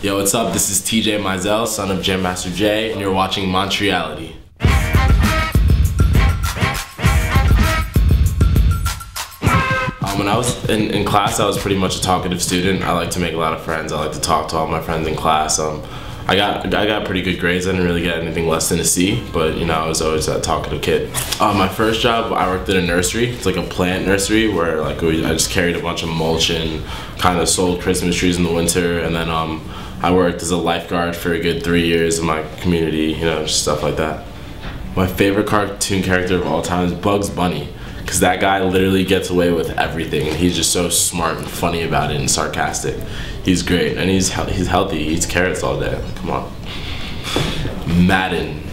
Yo, what's up? This is TJ MIZELL, son of Jam Master Jay, and you're watching Montreality. When I was in class, I was pretty much a talkative student. I like to make a lot of friends. I like to talk to all my friends in class. I got pretty good grades. I didn't really get anything less than a C, but you know, I was always that talkative kid. My first job, I worked at a nursery. It's like a plant nursery where I just carried a bunch of mulch and kind of sold Christmas trees in the winter. And then I worked as a lifeguard for a good 3 years in my community, you know, just stuff like that. My favorite cartoon character of all time is Bugs Bunny, because that guy literally gets away with everything, and he's just so smart and funny about it and sarcastic. He's great, and he's healthy. He eats carrots all day. Come on.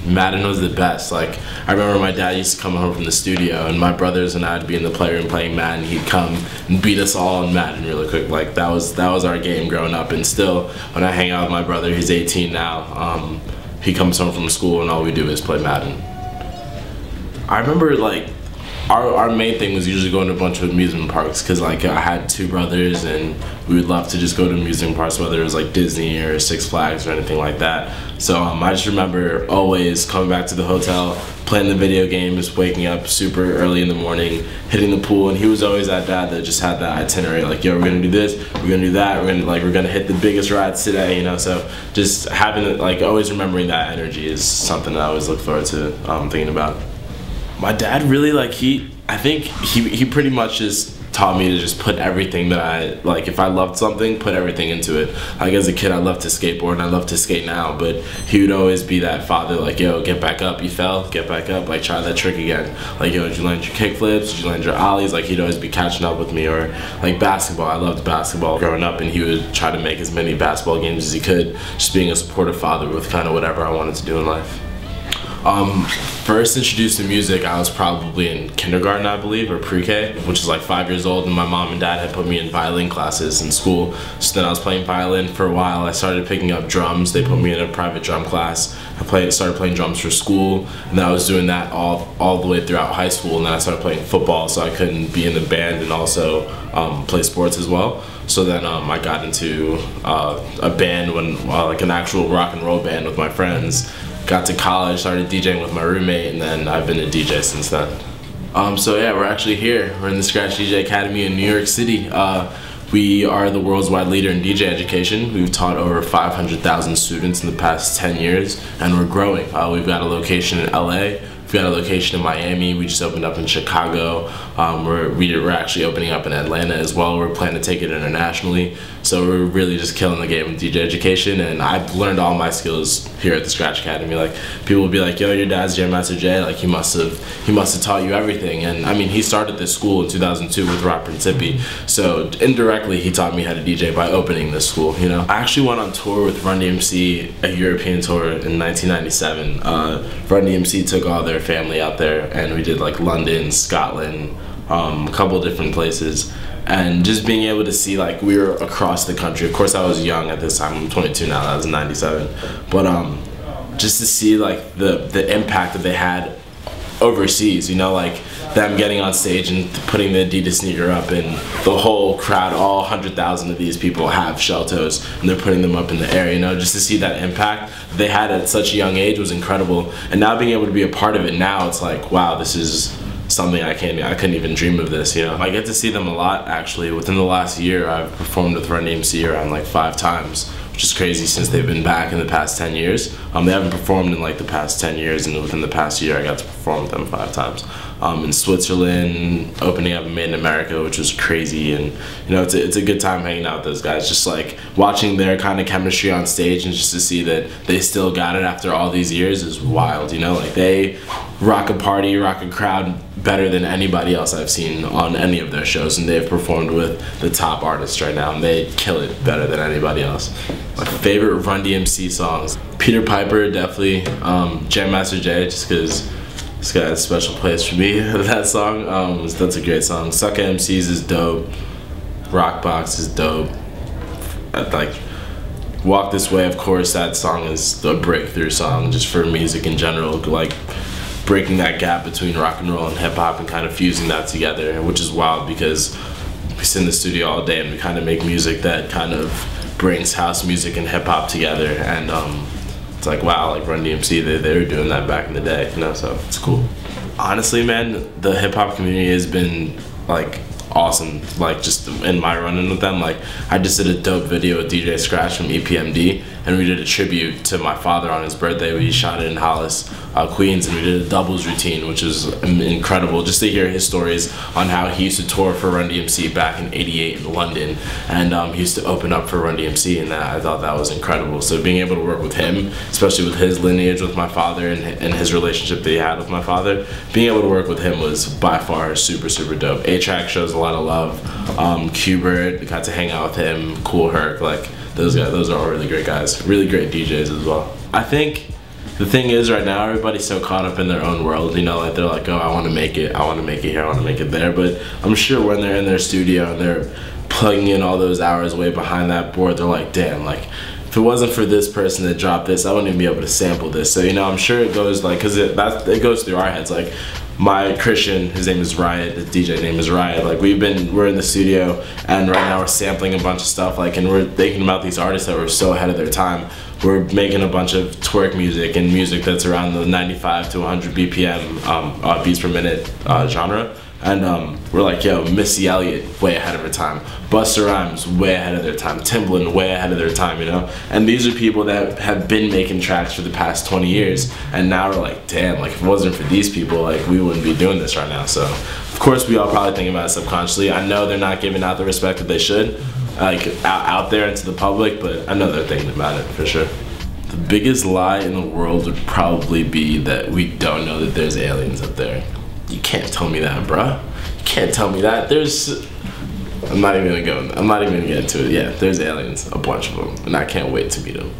Madden was the best. Like, I remember my dad used to come home from the studio, and my brothers and I'd be in the playroom playing Madden. He'd come and beat us all in Madden really quick. Like, that was our game growing up. And still, when I hang out with my brother, he's 18 now. He comes home from school, and all we do is play Madden. I remember, like, our main thing was usually going to a bunch of amusement parks, because like I had 2 brothers and we would love to just go to amusement parks, whether it was like Disney or Six Flags or anything like that. So I just remember always coming back to the hotel, playing the video games, waking up super early in the morning, hitting the pool, and he was always that dad that just had that itinerary, like, yo, we're gonna do this, we're gonna do that, we're gonna hit the biggest rides today, you know. So just having, like, always remembering that energy is something that I always look forward to thinking about. My dad really, like, I think he pretty much just taught me to just put everything that I, like, if I loved something, put everything into it. Like, as a kid, I loved to skateboard, and I love to skate now, but he would always be that father, like, yo, get back up, you fell, get back up, like, try that trick again. Like, yo, did you land your kickflips, did you land your ollies? Like, he'd always be catching up with me. Or, like, basketball, I loved basketball growing up, and he would try to make as many basketball games as he could, just being a supportive father with kind of whatever I wanted to do in life. First introduced to music, I was probably in kindergarten, I believe, or pre-K, which is like 5 years old, and my mom and dad had put me in violin classes in school. So then I was playing violin for a while. I started picking up drums. They put me in a private drum class. I started playing drums for school, and then I was doing that all the way throughout high school, and then I started playing football, so I couldn't be in the band and also play sports as well. So then I got into a band, like an actual rock and roll band with my friends. Got to college, started DJing with my roommate, and then I've been a DJ since then. So yeah, we're actually here. We're in the Scratch DJ Academy in New York City. We are the world's wide leader in DJ education. We've taught over 500,000 students in the past 10 years, and we're growing. We've got a location in LA. We've got a location in Miami. We just opened up in Chicago. We're actually opening up in Atlanta as well. We're planning to take it internationally. So we're really just killing the game with DJ education, and I've learned all my skills here at the Scratch Academy. Like, people will be like, yo, your dad's Jam Master Jay, like, he must have taught you everything. And I mean, he started this school in 2002 with Rock Principi. So indirectly, he taught me how to DJ by opening this school, you know. I actually went on tour with Run-D.M.C, a European tour in 1997. Run-D.M.C took all their family out there, and we did like London, Scotland, a couple different places. And just being able to see, like, we were across the country. Of course, I was young at this time. I'm 22 now. That was in 97. But just to see, like, the impact that they had overseas, you know, like them getting on stage and putting the Adidas sneaker up, and the whole crowd, all 100,000 of these people have shell toes, and they're putting them up in the air, you know. Just to see that impact they had at such a young age was incredible. And now being able to be a part of it now, it's like, wow, this is something I couldn't even dream of this, you know. I get to see them a lot, actually. Within the last year, I've performed with Run-D.M.C around like 5 times, which is crazy since they've been back in the past 10 years. They haven't performed in like the past 10 years, and within the past year, I got to perform with them 5 times. In Switzerland, opening up Made in America, which was crazy, and you know, it's a good time hanging out with those guys. Just like watching their kind of chemistry on stage, and just to see that they still got it after all these years is wild, you know. Like, they rock a party, rock a crowd better than anybody else I've seen on any of their shows, and they've performed with the top artists right now, and they kill it better than anybody else. My favorite Run-D.M.C songs: Peter Piper, definitely. Jam Master Jay, just because this guy has a special place for me. That song, that's a great song. Suck at MCs is dope. Rockbox is dope. Like, Walk This Way, of course, that song is a breakthrough song just for music in general. Like, breaking that gap between rock and roll and hip hop and kind of fusing that together, which is wild because we sit in the studio all day and we kind of make music that kind of brings house music and hip hop together, and it's like, wow, like Run-D.M.C, they were doing that back in the day, you know, so it's cool. Honestly, man, the hip hop community has been like awesome, like just in my run-in with them. Like I just did a dope video with DJ Scratch from EPMD, and we did a tribute to my father on his birthday. We shot it in Hollis, Queens, and we did a doubles routine, which was incredible just to hear his stories on how he used to tour for Run-D.M.C back in '88 in London, and he used to open up for Run-D.M.C, and I thought that was incredible. So being able to work with him, especially with his lineage with my father and his relationship that he had with my father, being able to work with him was by far super, super dope. A-Track shows a lot of love. Q-Bird, got to hang out with him, Cool Herc, like those guys, those are all really great guys, really great DJs as well. I think the thing is right now everybody's so caught up in their own world, you know, like they're like, oh, I want to make it, I want to make it here, I want to make it there. But I'm sure when they're in their studio and they're plugging in all those hours way behind that board, they're like, damn, like if it wasn't for this person that dropped this, I wouldn't even be able to sample this. So, you know, I'm sure it goes like, because it goes through our heads. Like my Christian, his name is Riot, his DJ name is Riot. Like we're in the studio, and right now we're sampling a bunch of stuff, like, and we're thinking about these artists that were so ahead of their time. We're making a bunch of twerk music and music that's around the 95 to 100 BPM beats per minute genre. And we're like, yo, Missy Elliott, way ahead of her time. Busta Rhymes, way ahead of their time. Timbaland, way ahead of their time, you know? And these are people that have been making tracks for the past 20 years. And now we're like, damn, like if it wasn't for these people, like we wouldn't be doing this right now. So, of course, we all probably think about it subconsciously. I know they're not giving out the respect that they should, like out there into the public, but I know they're thinking about it for sure. The biggest lie in the world would probably be that we don't know that there's aliens up there. You can't tell me that, bruh. You can't tell me that. I'm not even gonna get into it. Yeah, there's aliens, a bunch of them, and I can't wait to meet them.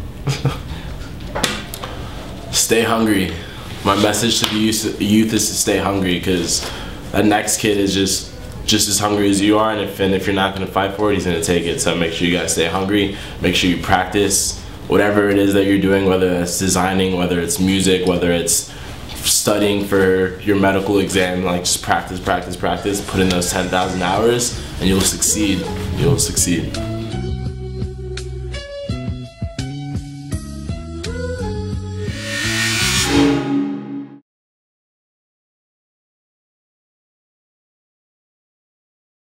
Stay hungry. My message to the youth is to stay hungry, because that next kid is just as hungry as you are, and if you're not gonna fight for it, he's gonna take it. So make sure you guys stay hungry. Make sure you practice whatever it is that you're doing, whether it's designing, whether it's music, whether it's studying for your medical exam. Like just practice, practice, practice, put in those 10,000 hours, and you'll succeed. You'll succeed.